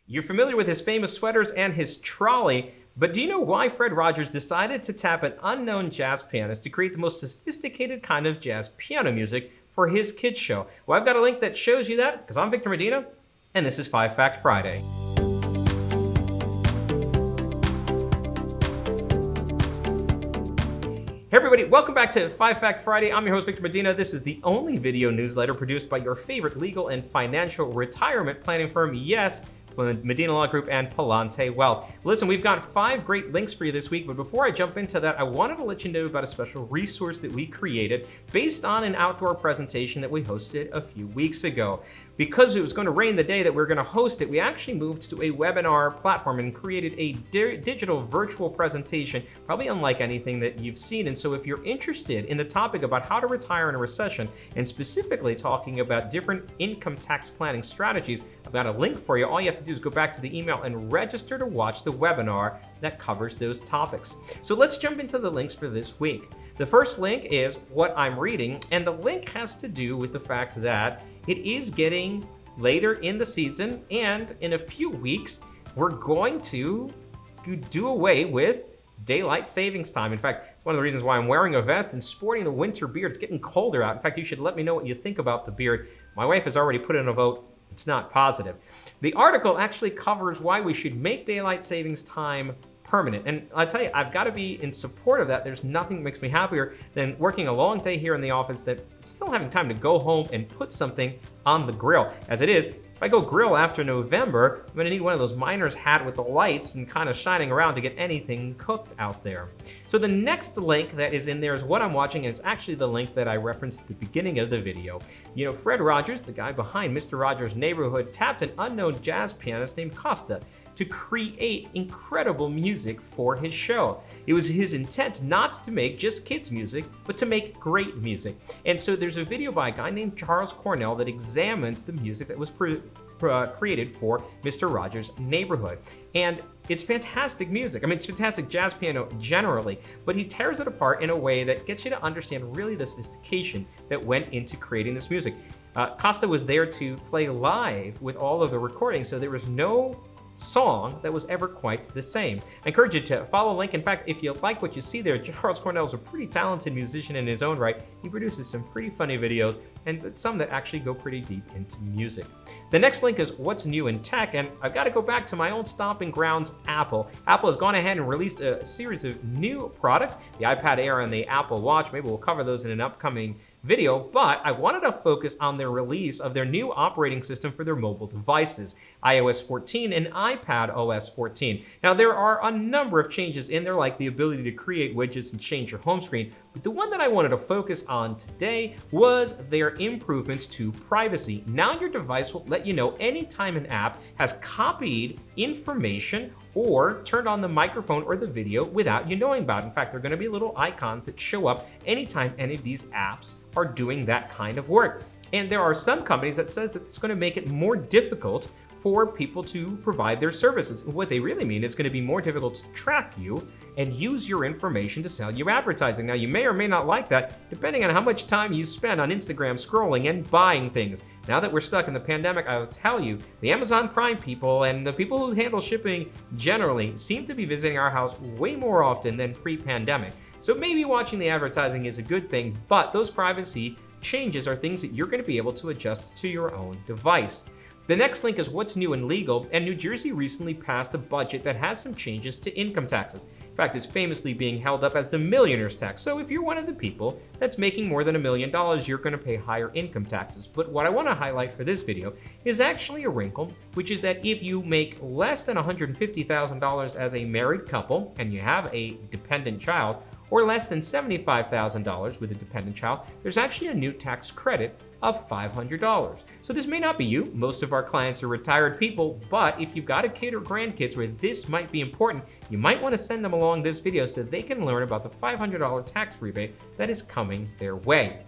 You're familiar with his famous sweaters and his trolley, but do you know why Fred Rogers decided to tap an unknown jazz pianist to create the most sophisticated kind of jazz piano music for his kids show? Well, I've got a link that shows you that, because I'm Victor Medina, and this is 5 Fact Friday. Hey everybody, welcome back to 5 Fact Friday. I'm your host, Victor Medina. This is the only video newsletter produced by your favorite legal and financial retirement planning firm. Yes, Medina Law Group and Palante Wealth. Listen, we've got 5 great links for you this week, but before I jump into that, I wanted to let you know about a special resource that we created based on an outdoor presentation that we hosted a few weeks ago. Because it was going to rain the day that we were going to host it, we actually moved to a webinar platform and created a digital virtual presentation, probably unlike anything that you've seen. And so if you're interested in the topic about how to retire in a recession, and specifically talking about different income tax planning strategies, I've got a link for you. All you have to do is go back to the email and register to watch the webinar that covers those topics. So let's jump into the links for this week. The first link is what I'm reading, and the link has to do with the fact that it is getting later in the season, and in a few weeks, we're going to do away with daylight savings time. In fact, it's one of the reasons why I'm wearing a vest and sporting the winter beard. It's getting colder out. In fact, you should let me know what you think about the beard. My wife has already put in a vote. It's not positive. The article actually covers why we should make daylight savings time permanent. And I'll tell you, I've got to be in support of that. There's nothing that makes me happier than working a long day here in the office that still having time to go home and put something on the grill. As it is, if I go grill after November, I'm gonna need one of those miner's hat with the lights and kind of shining around to get anything cooked out there. So the next link that is in there is what I'm watching, and it's actually the link that I referenced at the beginning of the video. You know, Fred Rogers, the guy behind Mr. Rogers' Neighborhood, tapped an unknown jazz pianist named Costa to create incredible music for his show. It was his intent not to make just kids music, but to make great music. And so there's a video by a guy named Charles Cornell that examines the music that was created for Mr. Rogers' Neighborhood. And it's fantastic music. I mean, it's fantastic jazz piano generally, but he tears it apart in a way that gets you to understand really the sophistication that went into creating this music. Costa was there to play live with all of the recordings, so there was no song that was ever quite the same. I encourage you to follow a link. In fact, if you like what you see there, Charles Cornell is a pretty talented musician in his own right. He produces some pretty funny videos and some that actually go pretty deep into music. The next link is what's new in tech, and I've got to go back to my own stomping grounds, Apple. Apple has gone ahead and released a series of new products, the iPad Air and the Apple Watch. Maybe we'll cover those in an upcoming video, but I wanted to focus on their release of their new operating system for their mobile devices, iOS 14 and iPad OS 14. Now, there are a number of changes in there, like the ability to create widgets and change your home screen, but the one that I wanted to focus on today was their improvements to privacy. Now your device will let you know anytime an app has copied information or turned on the microphone or the video without you knowing about it. In fact, there are gonna be little icons that show up anytime any of these apps are doing that kind of work. And there are some companies that says that it's gonna make it more difficult for people to provide their services. And what they really mean, it's gonna be more difficult to track you and use your information to sell you advertising. Now, you may or may not like that, depending on how much time you spend on Instagram scrolling and buying things. Now that we're stuck in the pandemic, I will tell you, the Amazon Prime people and the people who handle shipping generally seem to be visiting our house way more often than pre-pandemic. So maybe watching the advertising is a good thing, but those privacy changes are things that you're going to be able to adjust to your own device. The next link is what's new in legal, and New Jersey recently passed a budget that has some changes to income taxes. In fact, it's famously being held up as the millionaire's tax. So if you're one of the people that's making more than $1 million, you're gonna pay higher income taxes. But what I wanna highlight for this video is actually a wrinkle, which is that if you make less than $150,000 as a married couple and you have a dependent child, or less than $75,000 with a dependent child, there's actually a new tax credit of $500. So this may not be you. Most of our clients are retired people, but if you've got a kid or grandkids where this might be important, you might want to send them along this video so that they can learn about the $500 tax rebate that is coming their way.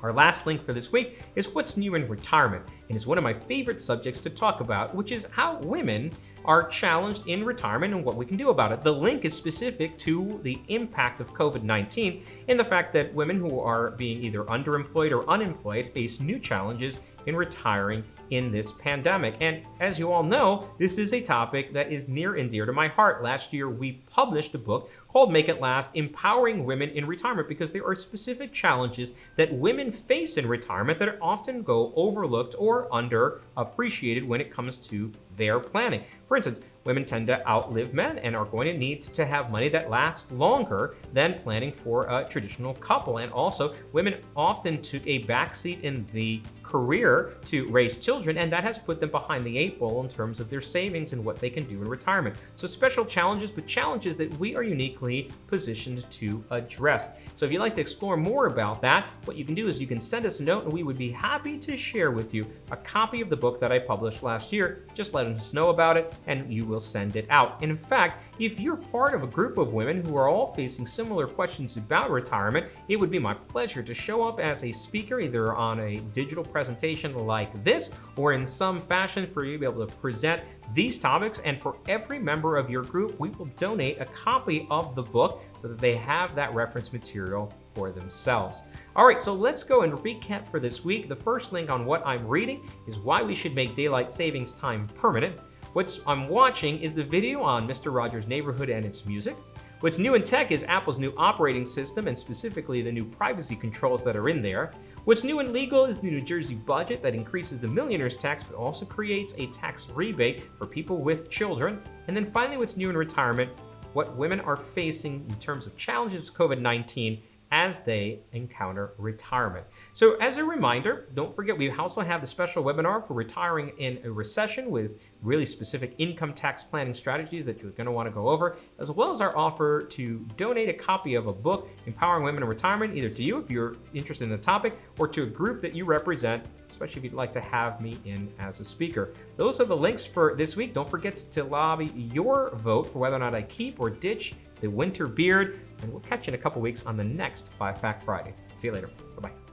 Our last link for this week is what's new in retirement, and it's one of my favorite subjects to talk about, which is how women are challenged in retirement and what we can do about it. The link is specific to the impact of COVID-19 and the fact that women who are being either underemployed or unemployed face new challenges in retiring in this pandemic. And as you all know, this is a topic that is near and dear to my heart. Last year, we published a book called Make It Last, Empowering Women in Retirement, because there are specific challenges that women face in retirement that often go overlooked or underappreciated when it comes to their planning. For instance, women tend to outlive men and are going to need to have money that lasts longer than planning for a traditional couple. And also, women often took a backseat in the career to raise children, and that has put them behind the eight ball in terms of their savings and what they can do in retirement. So special challenges, but challenges that we are uniquely positioned to address. So if you'd like to explore more about that, what you can do is you can send us a note and we would be happy to share with you a copy of the book that I published last year. Just let us know about it and you will send it out. And in fact, if you're part of a group of women who are all facing similar questions about retirement, it would be my pleasure to show up as a speaker, either on a digital presentation like this or in some fashion for you to be able to present these topics. And for every member of your group, we will donate a copy of the book so that they have that reference material for themselves. All right, so let's go and recap for this week. The first link on what I'm reading is Why We Should Make Daylight Savings Time Permanent. What I'm watching is the video on Mr. Rogers' Neighborhood and its music. What's new in tech is Apple's new operating system and specifically the new privacy controls that are in there. What's new in legal is the New Jersey budget that increases the millionaire's tax but also creates a tax rebate for people with children. And then finally, what's new in retirement, what women are facing in terms of challenges with COVID-19 as they encounter retirement. So as a reminder, don't forget we also have the special webinar for retiring in a recession with really specific income tax planning strategies that you're going to want to go over, as well as our offer to donate a copy of a book, Empowering Women in Retirement, either to you if you're interested in the topic or to a group that you represent, especially if you'd like to have me in as a speaker. Those are the links for this week. Don't forget to lobby your vote for whether or not I keep or ditch the winter beard, and we'll catch you in a couple weeks on the next 5 Fact Friday. See you later. Bye-bye.